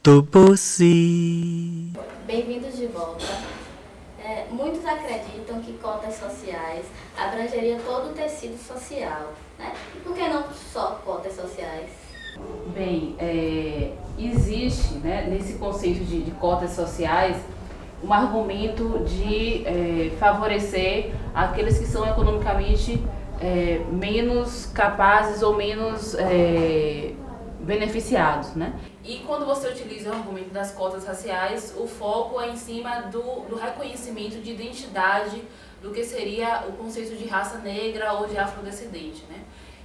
Toposi. Bem-vindos de volta. Muitos acreditam que cotas sociais abrangeriam todo o tecido social, né? E por que não só cotas sociais? Bem, existe, né, nesse conceito de cotas sociais um argumento de favorecer aqueles que são economicamente menos capazes ou menos beneficiados, né? E quando você utiliza o argumento das cotas raciais, o foco é em cima do reconhecimento de identidade do que seria o conceito de raça negra ou de afrodescendente, né?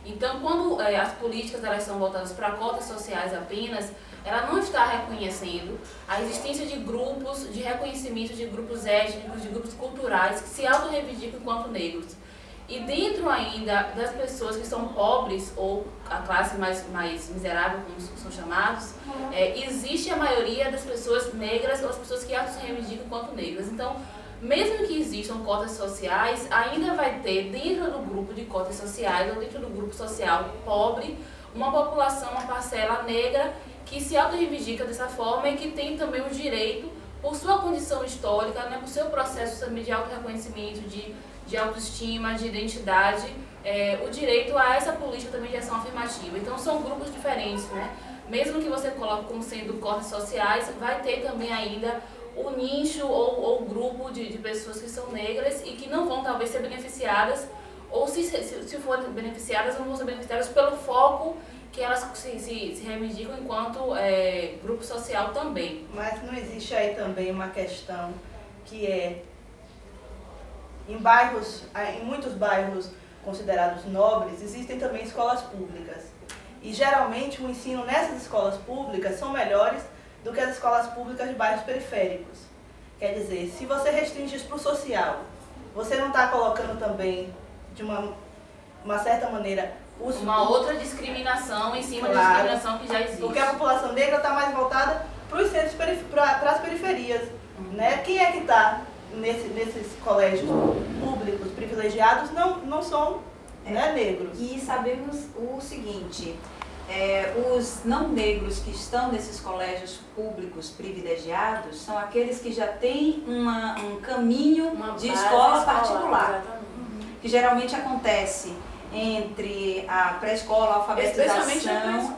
Então, quando as políticas elas são voltadas para cotas sociais apenas, ela não está reconhecendo a existência de grupos, de reconhecimento de grupos étnicos, de grupos culturais que se auto-reivindicam enquanto negros. E dentro ainda das pessoas que são pobres, ou a classe mais miserável, como são chamados, existe a maioria das pessoas negras ou as pessoas que se reivindicam enquanto negras. Então, mesmo que existam cotas sociais, ainda vai ter dentro do grupo de cotas sociais ou dentro do grupo social pobre, uma população, uma parcela negra que se auto-reivindica dessa forma e que tem também o direito, por sua condição histórica, né, por seu processo também de auto-reconhecimento, de autoestima, de identidade, o direito a essa política também de ação afirmativa. Então são grupos diferentes, né? Mesmo que você coloque como sendo cotas sociais, vai ter também ainda o nicho ou grupo de pessoas que são negras e que não vão talvez ser beneficiadas, ou se forem beneficiadas, não vão ser beneficiadas pelo foco que elas se reivindicam enquanto grupo social também. Mas não existe aí também uma questão que em muitos bairros considerados nobres, existem também escolas públicas. E geralmente o ensino nessas escolas públicas são melhores do que as escolas públicas de bairros periféricos. Quer dizer, se você restringe isso para o social, você não está colocando também, de uma certa maneira, uma outra discriminação em cima da discriminação que já existe. Porque a população negra está mais voltada para os centros, para as periferias. Né? Quem é que está nesses colégios públicos privilegiados não são negros. E sabemos o seguinte, os não negros que estão nesses colégios públicos privilegiados são aqueles que já têm um caminho de escola particular, que geralmente acontece entre a pré-escola, a alfabetização,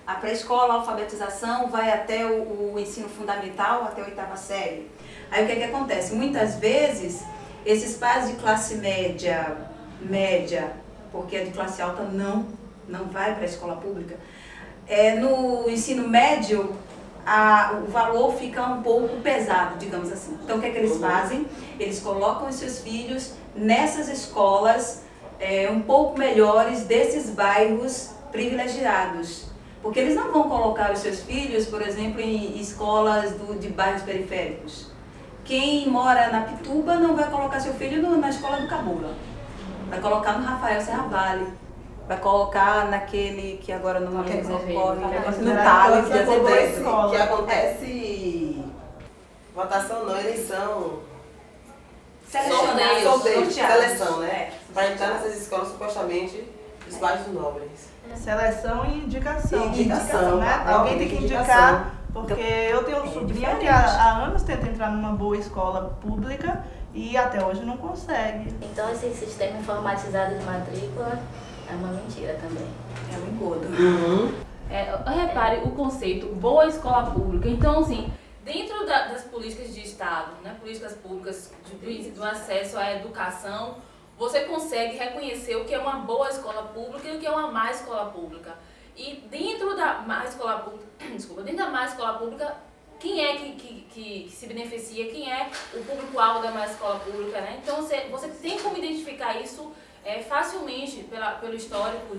a pré-escola, a alfabetização vai até o ensino fundamental, até a 8ª série. Aí o que acontece? Muitas vezes, esses pais de classe média, porque a de classe alta não vai para a escola pública, no ensino médio, o valor fica um pouco pesado, digamos assim. Então o que eles fazem? Eles colocam os seus filhos nessas escolas um pouco melhores desses bairros privilegiados. Porque eles não vão colocar os seus filhos, por exemplo, em escolas de bairros periféricos. Quem mora na Pituba não vai colocar seu filho na escola do Cabula. Vai colocar no Rafael Serra Vale. Vai colocar naquele que agora não me recordo, no Thales de Azevedo. Que acontece votação não, eleição. Seleção, né? Para entrar nessas escolas, supostamente, dos bairros nobres. Seleção e indicação, né? Alguém tem que indicar, porque eu tenho um sobrinho que há anos tenta entrar numa boa escola pública e até hoje não consegue. Então esse sistema informatizado de matrícula é uma mentira também. É um engodo. Repare o conceito boa escola pública. Então, assim, dentro das políticas de Estado, né, políticas públicas do acesso à educação, você consegue reconhecer o que é uma boa escola pública e o que é uma má escola pública. E dentro da má escola pública, quem é que se beneficia, quem é o público-alvo da má escola pública, né? Então você tem como identificar isso facilmente pelo histórico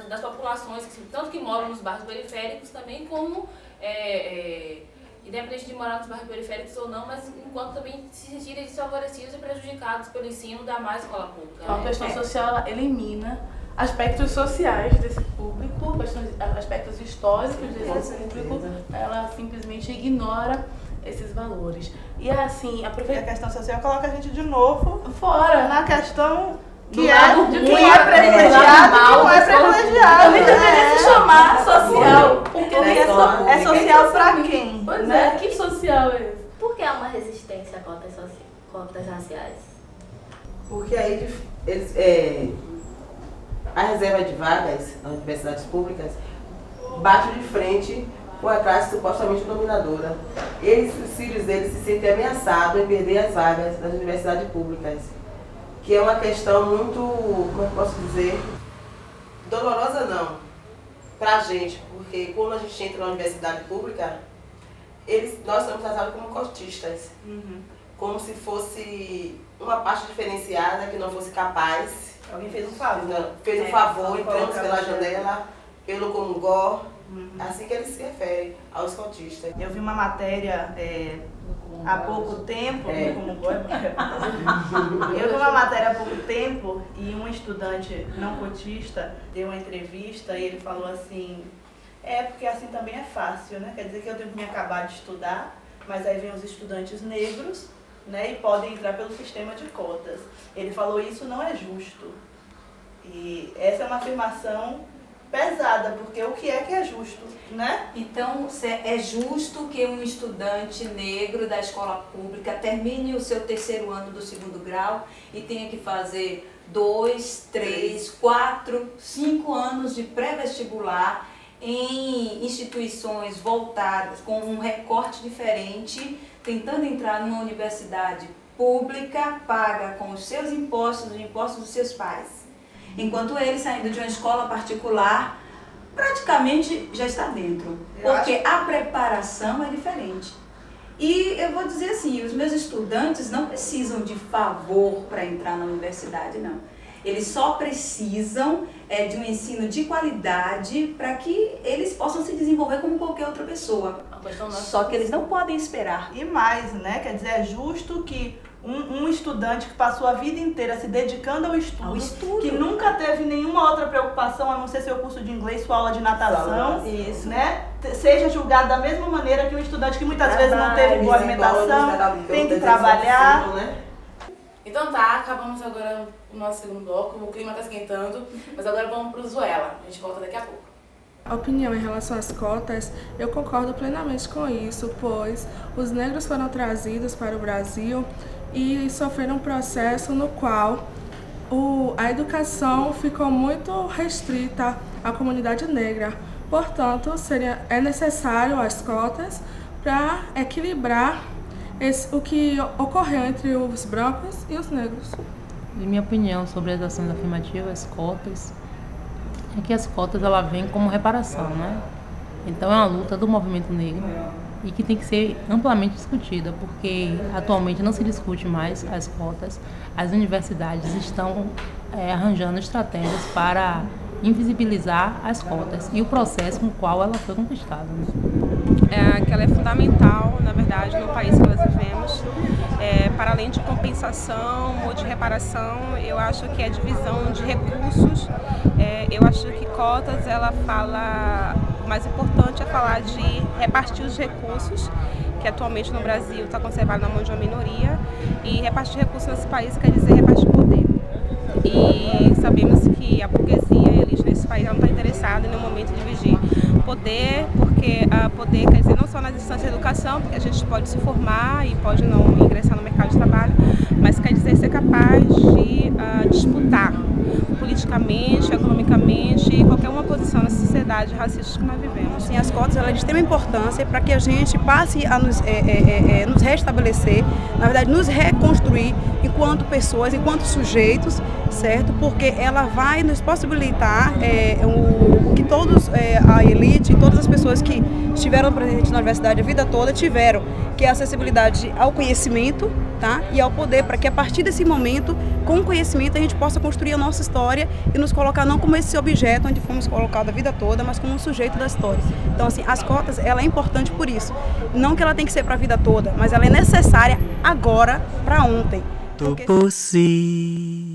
das populações, tanto que moram nos bairros periféricos também, como independente de morar nos bairros periféricos ou não, mas enquanto também se sentirem desfavorecidos e prejudicados pelo ensino da má escola pública. Então, a questão social ela elimina aspectos sociais desse público, aspectos históricos desse público, ela simplesmente ignora esses valores. E assim, a questão social coloca a gente de novo fora na questão que de quem é privilegiado e quem não é privilegiado. Também deveria se chamar social, porque escola pública. É social pra quem? Pois né? é, que social é esse? Por que há uma resistência a cotas raciais? Porque aí a reserva de vagas nas universidades públicas bate de frente com a classe supostamente dominadora. Os filhos deles se sentem ameaçados em perder as vagas nas universidades públicas, que é uma questão muito, como eu posso dizer, dolorosa não, pra gente, porque quando a gente entra na universidade pública, nós somos tratados como cotistas, como se fosse uma parte diferenciada que não fosse capaz. Alguém fez um favor. Fez um favor, entramos pela janela, pelo comungó, assim que eles se referem aos cotistas. Eu vi uma matéria há pouco tempo, eu vi uma matéria há pouco tempo e um estudante não cotista deu uma entrevista e ele falou assim, porque assim também é fácil, né? Quer dizer que eu tenho que me acabar de estudar, mas aí vem os estudantes negros, né, e podem entrar pelo sistema de cotas. Ele falou, isso não é justo. E essa é uma afirmação pesada, porque o que é justo, né? Então, é justo que um estudante negro da escola pública termine o seu 3º ano do 2º grau e tenha que fazer 2, 3, 4, 5 anos de pré-vestibular em instituições voltadas, com um recorte diferente, tentando entrar numa universidade pública, paga com os seus impostos, os impostos dos seus pais. Enquanto ele, saindo de uma escola particular, praticamente já está dentro. Porque a preparação é diferente. E eu vou dizer assim, os meus estudantes não precisam de favor para entrar na universidade, não. Eles só precisam de um ensino de qualidade para que eles possam se desenvolver como qualquer outra pessoa. Só que eles não podem esperar. E mais, né? Quer dizer, é justo que um estudante que passou a vida inteira se dedicando ao estudo, que nunca teve nenhuma outra preocupação a não ser seu curso de inglês, sua aula de natação, né? Seja julgado da mesma maneira que um estudante que muitas vezes não teve boa alimentação, tem que trabalhar. Então tá, acabamos agora o nosso segundo bloco, o clima tá esquentando, mas agora vamos pro Zuela, a gente volta daqui a pouco. A opinião em relação às cotas, eu concordo plenamente com isso, pois os negros foram trazidos para o Brasil e sofreram um processo no qual a educação ficou muito restrita à comunidade negra. Portanto, é necessário as cotas para equilibrar o que ocorreu entre os brancos e os negros. Em minha opinião sobre as ações afirmativas, cotas, é que as cotas ela vêm como reparação, né? Então é uma luta do movimento negro e que tem que ser amplamente discutida, porque atualmente não se discute mais as cotas. As universidades estão arranjando estratégias para invisibilizar as cotas e o processo no qual ela foi conquistada, né? Que ela é fundamental, na verdade, no país que nós vivemos. Para além de compensação ou de reparação, eu acho que a divisão de recursos, eu acho que cotas, ela fala, o mais importante é falar de repartir os recursos, que atualmente no Brasil está conservado na mão de uma minoria, e repartir recursos nesse país quer dizer repartir poder. E sabemos que a burguesia e a elite nesse país não está interessada em nenhum momento em dividir poder, porque poder quer dizer não só nas instâncias de educação, porque a gente pode se formar e pode não ingressar no mercado de trabalho, mas quer dizer ser capaz de disputar politicamente, economicamente e qualquer uma posição nessa sociedade racista que nós vivemos. Sim, as cotas ela é de extrema importância para que a gente passe a nos restabelecer, na verdade nos reconstruir enquanto pessoas, enquanto sujeitos, certo? Porque ela vai nos possibilitar que todos, a elite, todas as pessoas que estiveram presentes na universidade a vida toda tiveram, que é a acessibilidade ao conhecimento, tá? E ao poder, para que a partir desse momento, com o conhecimento, a gente possa construir a nossa história e nos colocar não como esse objeto onde fomos colocados a vida toda, mas como um sujeito da história. Então, assim, as cotas, ela é importante por isso. Não que ela tem que ser para a vida toda, mas ela é necessária agora, para ontem. Toposi.